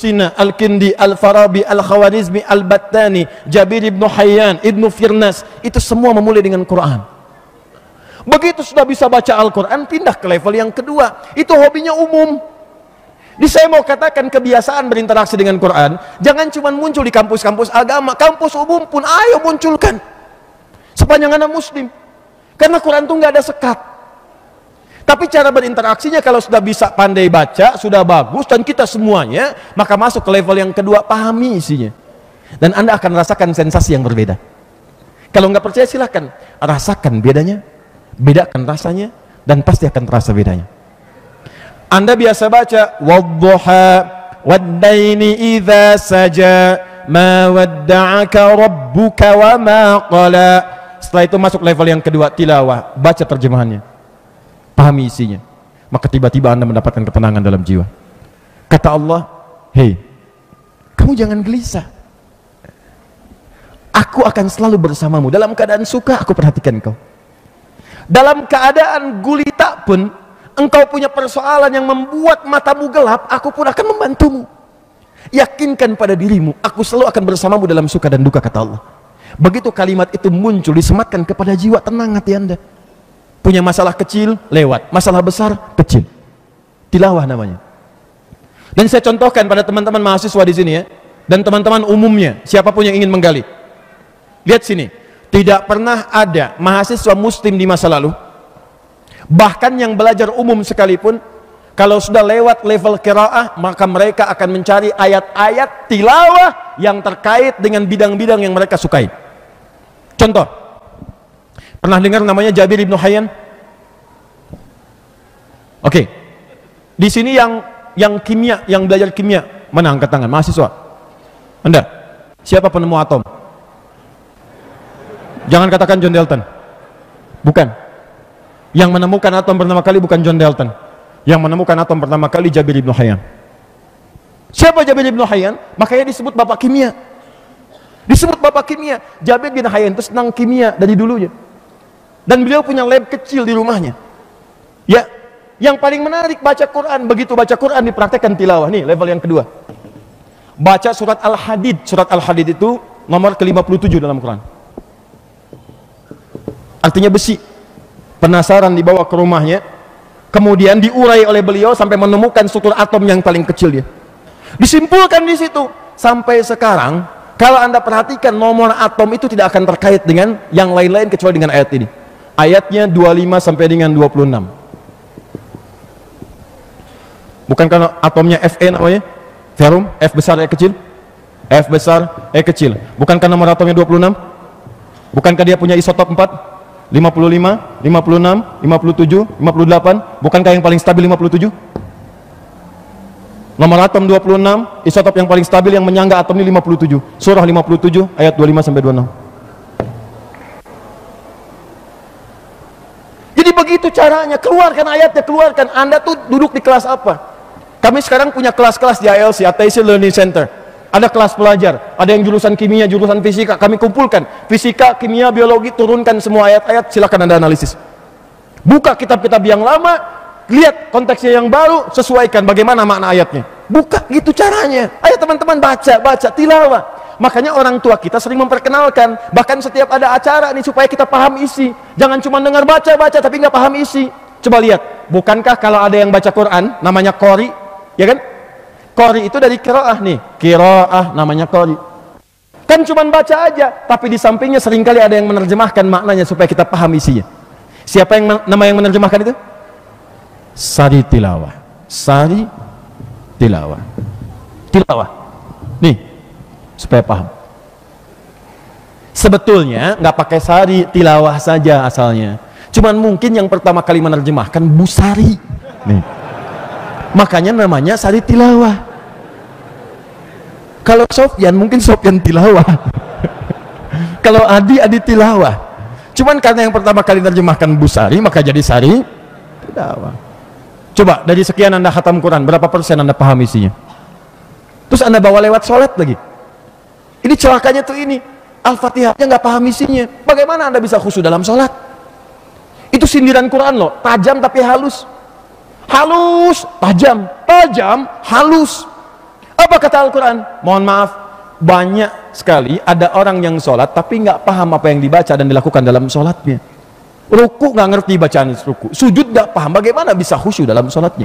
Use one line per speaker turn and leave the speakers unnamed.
Sina, Al-Kindi, Al-Farabi, Al-Khawarizmi, Al-Battani, Jabir ibn Hayyan, Ibnu Firnas, itu semua memulai dengan Quran. Begitu sudah bisa baca Al-Quran, pindah ke level yang kedua. Itu hobinya umum. Jadi saya mau katakan kebiasaan berinteraksi dengan Quran jangan cuma muncul di kampus-kampus agama, kampus umum pun ayo munculkan sepanjang anak muslim, karena Quran itu nggak ada sekat. Tapi cara berinteraksinya kalau sudah bisa pandai baca, sudah bagus, dan kita semuanya, maka masuk ke level yang kedua, pahami isinya, dan Anda akan rasakan sensasi yang berbeda. Kalau nggak percaya silahkan rasakan bedanya, bedakan rasanya, dan pasti akan terasa bedanya. Anda biasa baca wadduha waddaini idza saja ma wadda'aka rabbuka wa ma qala. Setelah itu masuk level yang kedua, tilawah, baca terjemahannya, pahami isinya, maka tiba-tiba Anda mendapatkan ketenangan dalam jiwa. Kata Allah, hei, kamu jangan gelisah, aku akan selalu bersamamu. Dalam keadaan suka, aku perhatikan kau. Dalam keadaan gulita pun, engkau punya persoalan yang membuat matamu gelap, aku pun akan membantumu. Yakinkan pada dirimu, aku selalu akan bersamamu dalam suka dan duka, kata Allah. Begitu kalimat itu muncul, disematkan kepada jiwa, tenang hati Anda. Punya masalah kecil, lewat. Masalah besar, kecil. Tilawah namanya. Dan saya contohkan pada teman-teman mahasiswa di sini ya, dan teman-teman umumnya, siapapun yang ingin menggali. Lihat sini, tidak pernah ada mahasiswa muslim di masa lalu, bahkan yang belajar umum sekalipun, kalau sudah lewat level qiraah, maka mereka akan mencari ayat-ayat tilawah yang terkait dengan bidang-bidang yang mereka sukai. Contoh, pernah dengar namanya Jabir ibn Hayyan? Oke. Di sini yang kimia, yang belajar kimia, mana angkat tangan? Mahasiswa. Anda, siapa penemu atom? Jangan katakan John Dalton. Bukan. Yang menemukan atom pertama kali bukan John Dalton. Yang menemukan atom pertama kali Jabir ibn Hayyan. Siapa Jabir ibn Hayyan? Makanya disebut bapak kimia. Disebut bapak kimia. Jabir bin Hayyan itu senang kimia dari dulunya. Dan beliau punya lab kecil di rumahnya. Ya, yang paling menarik baca Quran. Begitu baca Quran dipraktekkan tilawah. Nih level yang kedua. Baca surat Al-Hadid. Surat Al-Hadid itu nomor ke-57 dalam Quran. Artinya besi. Penasaran, dibawa ke rumahnya, kemudian diurai oleh beliau sampai menemukan struktur atom yang paling kecil dia. Disimpulkan di situ. Sampai sekarang, kalau Anda perhatikan nomor atom itu tidak akan terkait dengan yang lain-lain kecuali dengan ayat ini. Ayatnya 25 sampai dengan 26. Bukan karena atomnya Fe namanya? Ferum, F besar E kecil? F besar E kecil. Bukankah nomor atomnya 26? Bukankah dia punya isotop 4? 55, 56, 57, 58. Bukankah yang paling stabil 57? Nomor atom 26, isotop yang paling stabil yang menyangga atom ini 57. Surah 57 ayat 25 sampai 26. Jadi begitu caranya, keluarkan ayatnya, keluarkan. Anda tuh duduk di kelas apa? Kami sekarang punya kelas-kelas di ALC, Attention Learning Center. Ada kelas pelajar, ada yang jurusan kimia, jurusan fisika, kami kumpulkan fisika, kimia, biologi, turunkan semua ayat-ayat, silakan Anda analisis. Buka kitab-kitab yang lama, lihat konteksnya yang baru, sesuaikan bagaimana makna ayatnya. Buka, gitu caranya. Ayo teman-teman baca tilawah. Makanya orang tua kita sering memperkenalkan, bahkan setiap ada acara nih supaya kita paham isi. Jangan cuma dengar baca tapi nggak paham isi. Coba lihat, bukankah kalau ada yang baca Quran namanya qori, ya kan? Qori itu dari qiraah nih, qiraah namanya qori. Kan cuma baca aja, tapi di sampingnya seringkali ada yang menerjemahkan maknanya supaya kita paham isinya. Siapa yang nama yang menerjemahkan itu? Sari tilawah. Sari tilawah. Tilawah. Nih, supaya paham. Sebetulnya nggak pakai sari tilawah saja asalnya. Cuman mungkin yang pertama kali menerjemahkan Busari. Nih. Makanya namanya sari tilawah. Kalau Sofyan mungkin Sofyan tilawah. Kalau Adi tilawah. Cuman karena yang pertama kali menerjemahkan Busari, maka jadi sari tilawah. Coba dari sekian Anda khatam Quran, berapa persen Anda paham isinya? Terus Anda bawa lewat sholat lagi. Ini celakanya tuh ini, Al-Fatihahnya nggak paham isinya. Bagaimana Anda bisa khusyuk dalam sholat? Itu sindiran Quran loh, tajam tapi halus. Halus, tajam, tajam, halus. Apa kata Al-Quran? Mohon maaf, banyak sekali ada orang yang sholat tapi nggak paham apa yang dibaca dan dilakukan dalam sholatnya. Ruku nggak ngerti bacaan ruku, sujud nggak paham, bagaimana bisa khusyuk dalam sholatnya?